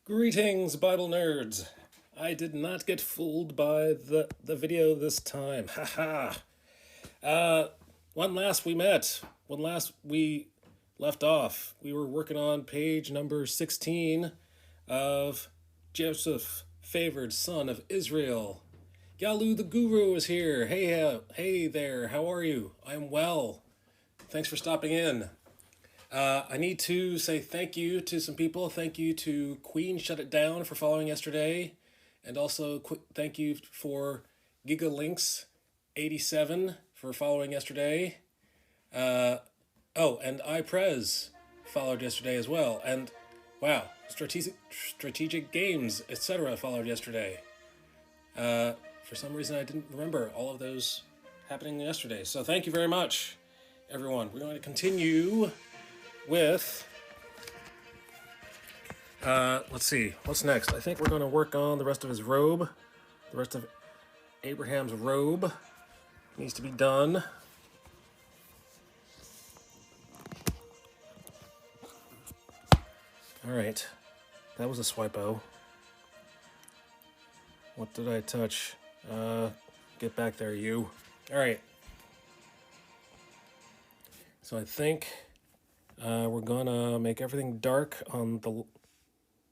Greetings, Bible nerds. I did not get fooled by the video this time. Haha. When last we met, when last we left off, we were working on page number 16 of Joseph, favored son of Israel. Yalu the Guru is here. Hey there, how are you? I'm well. Thanks for stopping in. I need to say thank you to some people. Thank you to Queen Shut It Down for following yesterday. And also thank you for GigaLinks87 for following yesterday. And iPrez followed yesterday as well. And wow, strategic games, etc. followed yesterday. For some reason I didn't remember all of those happening yesterday. So thank you very much, everyone. We're going to continue with, let's see, what's next? I think we're going to work on the rest of his robe. The rest of Abraham's robe needs to be done. All right, that was a swipe-o. What did I touch? Get back there, you. All right. So I think we're gonna make everything dark on the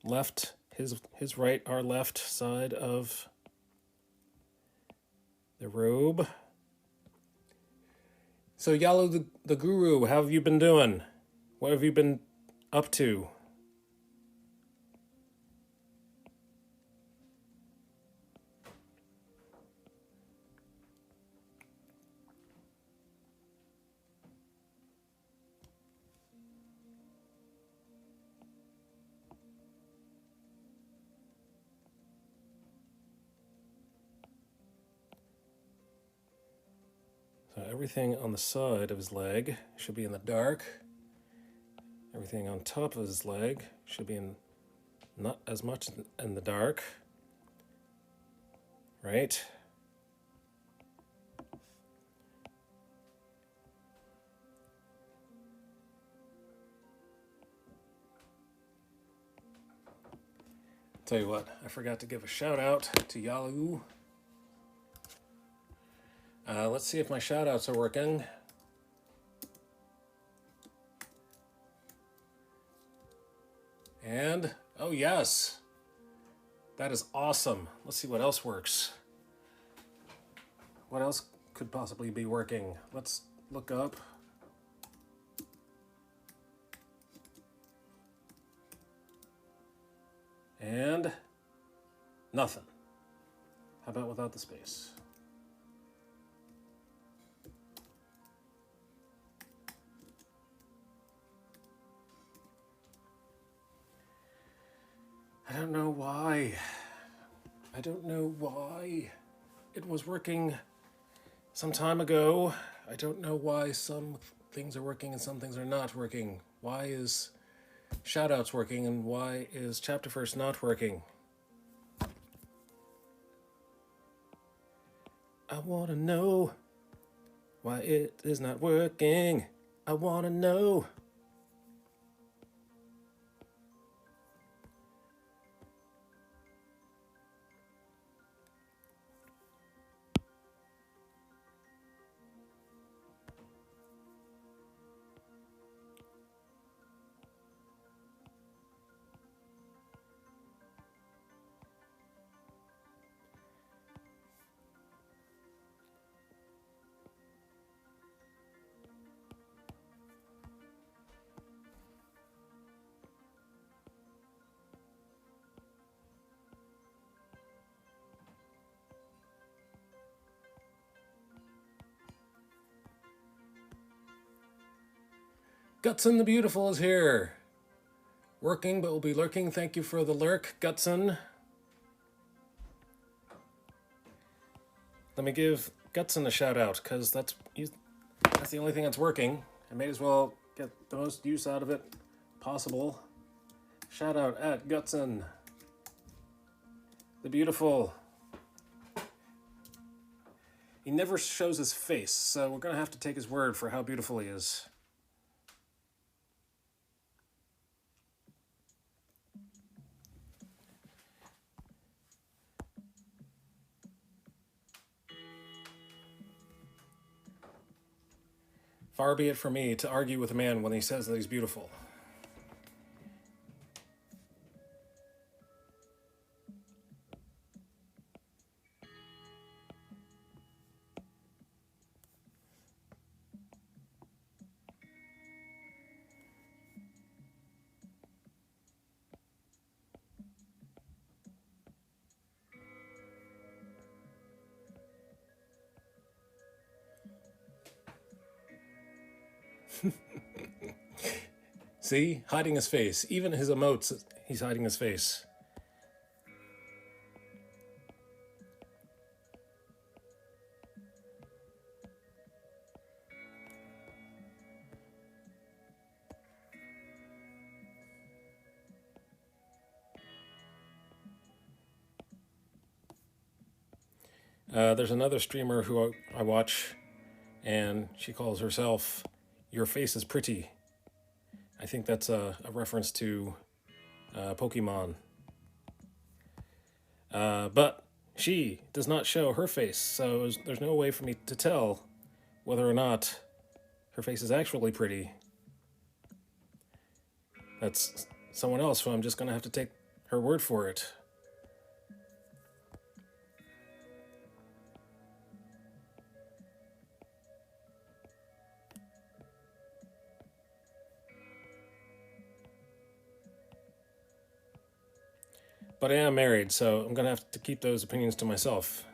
left, his right, our left side of the robe. So Yalu the Guru, how have you been doing? What have you been up to? So everything on the side of his leg should be in the dark. Everything on top of his leg should be in not as much in the dark. Right? Tell you what, I forgot to give a shout out to Yalu. Let's see if my shout outs are working. And, oh yes, that is awesome. Let's see what else works. What else could possibly be working? Let's look up. And nothing. How about without the space? I don't know why. I don't know why. It was working some time ago. I don't know why some things are working and some things are not working. Why is shoutouts working and why is chapter first not working? I want to know why it is not working. I want to know. Gutson the Beautiful is here. Working, but will be lurking. Thank you for the lurk, Gutson. Let me give Gutson a shout out, because that's the only thing that's working. I may as well get the most use out of it possible. Shout out at Gutson the Beautiful. He never shows his face, so we're going to have to take his word for how beautiful he is. Far be it from me to argue with a man when he says that he's beautiful. See? Hiding his face. Even his emotes, he's hiding his face. There's another streamer who I watch, and she calls herself "Your Face is Pretty." I think that's a reference to Pokemon. But she does not show her face, so there's no way for me to tell whether or not her face is actually pretty. That's someone else, so I'm just going to have to take her word for it. But I am married, so I'm going to have to keep those opinions to myself.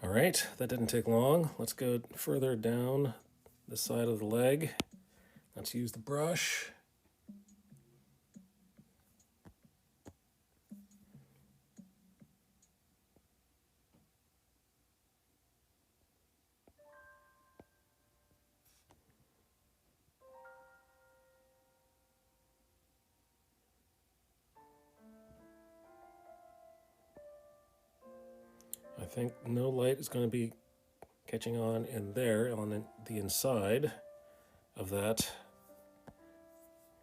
All right, that didn't take long. Let's go further down the side of the leg. Let's use the brush. I think no light is going to be catching on in there on the inside of that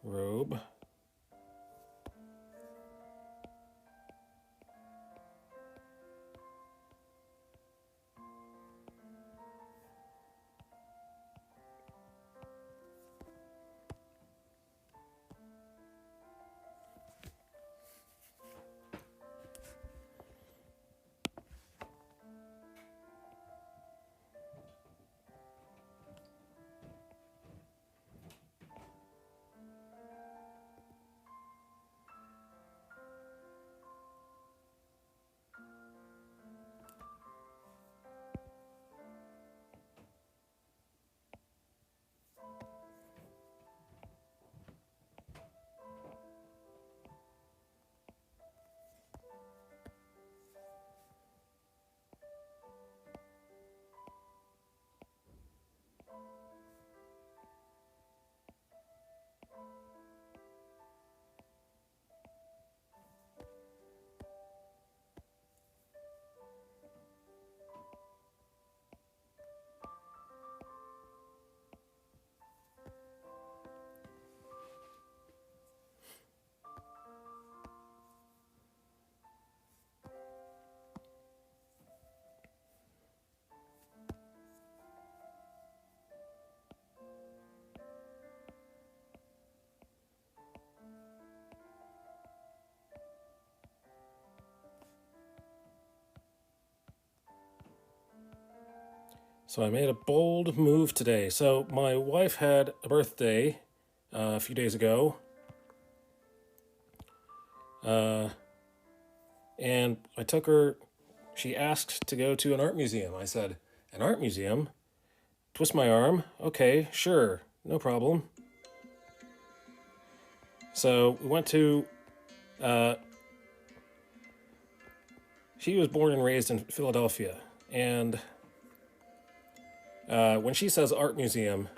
robe. So I made a bold move today. So my wife had a birthday a few days ago. And I took her, she asked to go to an art museum. I said, an art museum? Twist my arm. Okay, sure, no problem. So we went to, she was born and raised in Philadelphia. And When she says art museum,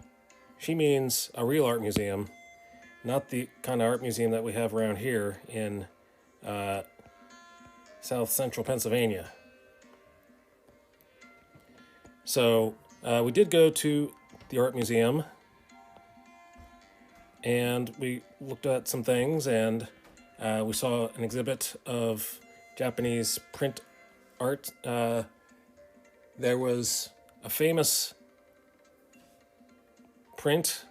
she means a real art museum, not the kind of art museum that we have around here in South Central Pennsylvania. So we did go to the art museum, and we looked at some things, and we saw an exhibit of Japanese print art. There was a famous print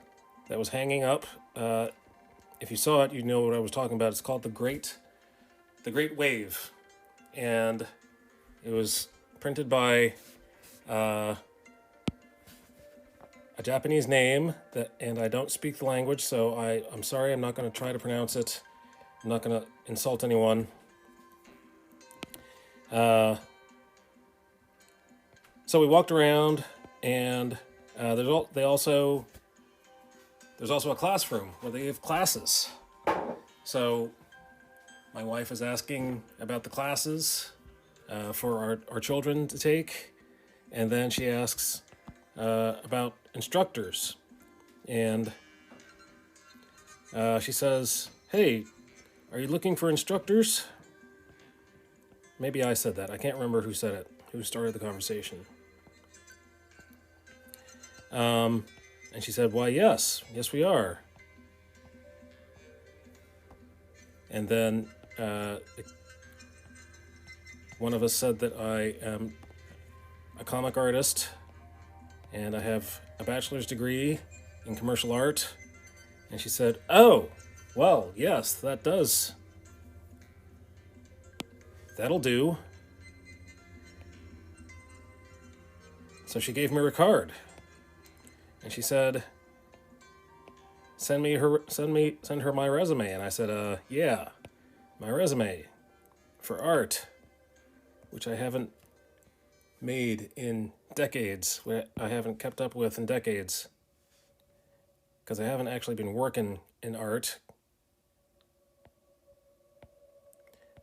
that was hanging up. If you saw it, you know what I was talking about. It's called the Great Wave, and it was printed by a Japanese name and I don't speak the language, so I'm sorry. I'm not going to try to pronounce it. I'm not going to insult anyone. So we walked around, and there's also a classroom where they give classes. So my wife is asking about the classes for our children to take, and then she asks about instructors, and she says, "Hey, are you looking for instructors?" Maybe I said that. I can't remember who said it, who started the conversation. And she said, "Why, yes we are." And then one of us said that I am a comic artist, and I have a bachelor's degree in commercial art. And she said, "Oh, well, yes, that'll do." So she gave me her card, and she said, send her my resume." And I said, yeah, my resume for art, which I haven't made in decades, I haven't kept up with in decades, because I haven't actually been working in art.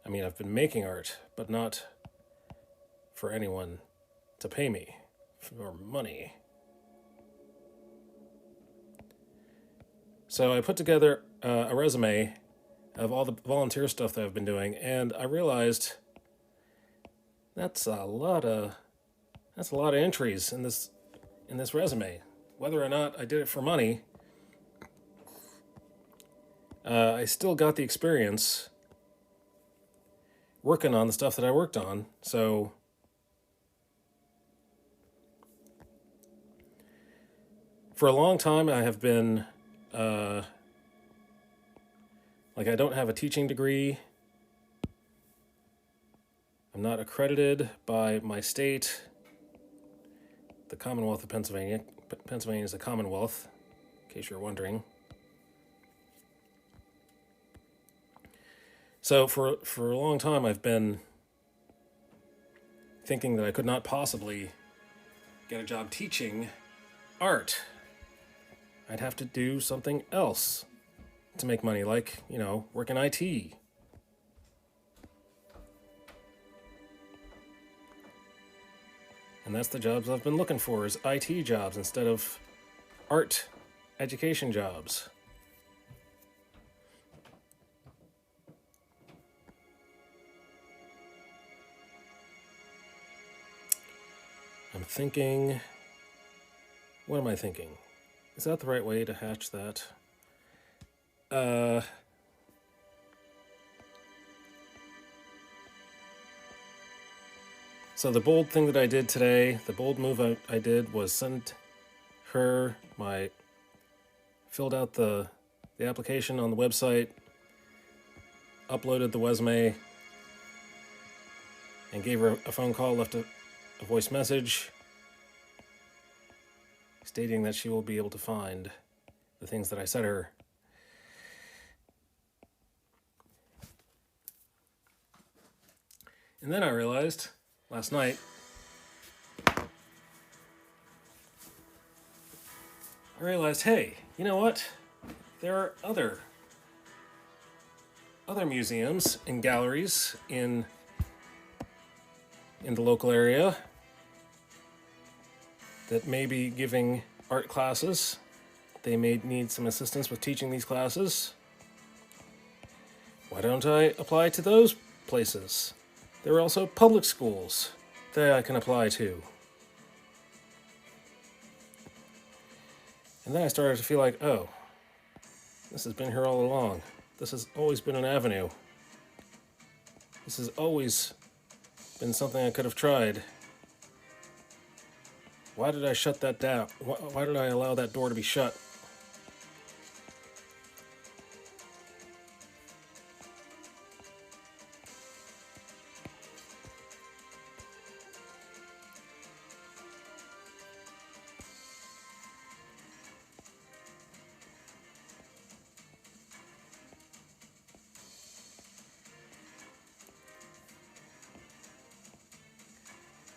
I mean, I've been making art, but not for anyone to pay me for money. So I put together a resume of all the volunteer stuff that I've been doing, and I realized that's a lot of entries in this resume. Whether or not I did it for money, I still got the experience working on the stuff that I worked on. So for a long time, I have been I don't have a teaching degree. I'm not accredited by my state, the Commonwealth of Pennsylvania. Pennsylvania is a Commonwealth, in case you're wondering. So for a long time, I've been thinking that I could not possibly get a job teaching art. I'd have to do something else to make money, like, work in IT. And that's the jobs I've been looking for, is IT jobs instead of art education jobs. I'm thinking, what am I thinking? Is that the right way to hatch that? So the bold thing that I did today, the bold move I did was send her filled out the application on the website, uploaded the resume, and gave her a phone call, left a voice message stating that she will be able to find the things that I said her. And then I realized last night, hey, you know what? There are other museums and galleries in the local area. that may be giving art classes. They may need some assistance with teaching these classes. Why don't I apply to those places? There are also public schools that I can apply to. And then I started to feel like, oh, this has been here all along. This has always been an avenue. This has always been something I could have tried. Why did I shut that down? Why did I allow that door to be shut?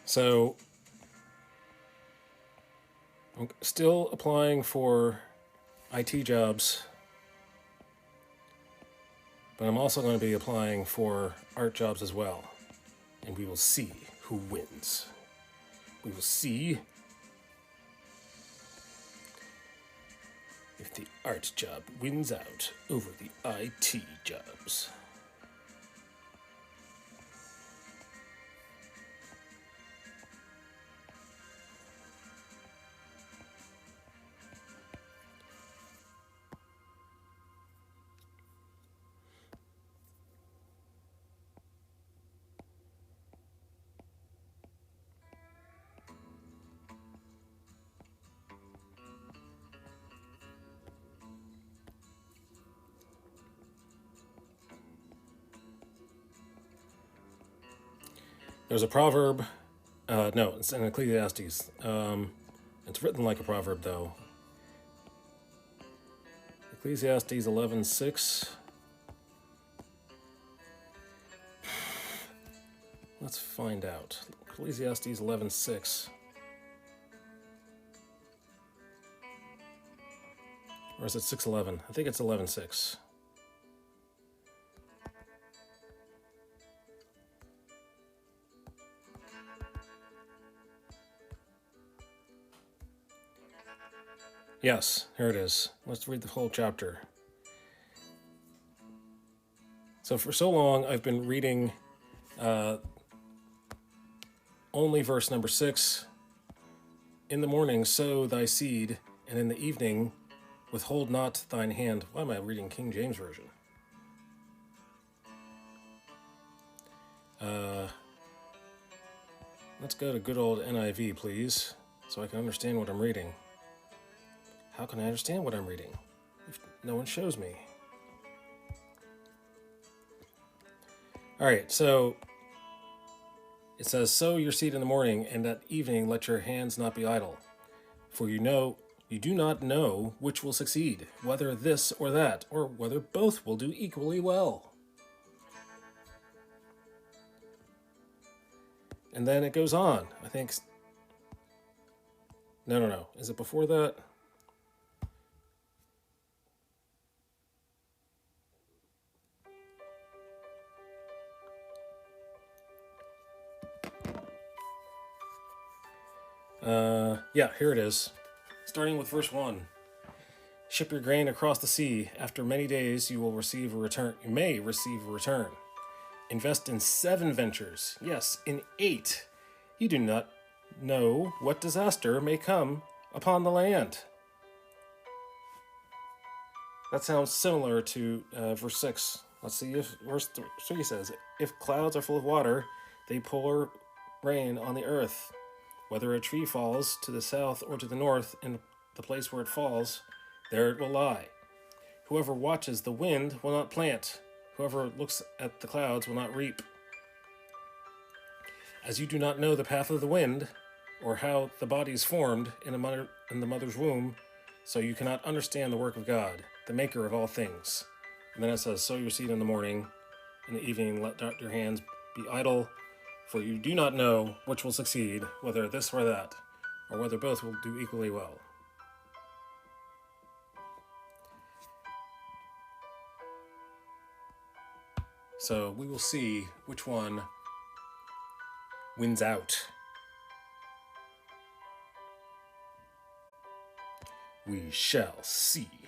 So I'm still applying for IT jobs, but I'm also going to be applying for art jobs as well. And we will see who wins. We will see if the art job wins out over the IT jobs. There's a proverb. No, it's in Ecclesiastes. It's written like a proverb, though. Ecclesiastes 11:6. Let's find out. Ecclesiastes 11:6. Or is it 6:11? I think it's 11:6. Yes, here it is. Let's read the whole chapter. So for so long, I've been reading only verse number 6. In the morning sow thy seed, and in the evening withhold not thine hand. Why am I reading King James Version? Let's go to good old NIV, please, so I can understand what I'm reading. How can I understand what I'm reading if no one shows me? All right, so it says, sow your seed in the morning, and at evening let your hands not be idle. For you do not know which will succeed, whether this or that, or whether both will do equally well. And then it goes on. I think... No. Is it before that? Yeah, here it is. Starting with verse 1. Ship your grain across the sea. After many days you will receive a return. You may receive a return. Invest in 7 ventures. Yes, in 8. You do not know what disaster may come upon the land. That sounds similar to verse 6. Let's see if verse 3 says, if clouds are full of water, they pour rain on the earth. Whether a tree falls to the south or to the north, in the place where it falls, there it will lie. Whoever watches the wind will not plant. Whoever looks at the clouds will not reap. As you do not know the path of the wind, or how the body is formed in the mother's womb, so you cannot understand the work of God, the maker of all things. And then it says, sow your seed in the morning, in the evening let not your hands be idle, for you do not know which will succeed, whether this or that, or whether both will do equally well. So we will see which one wins out. We shall see.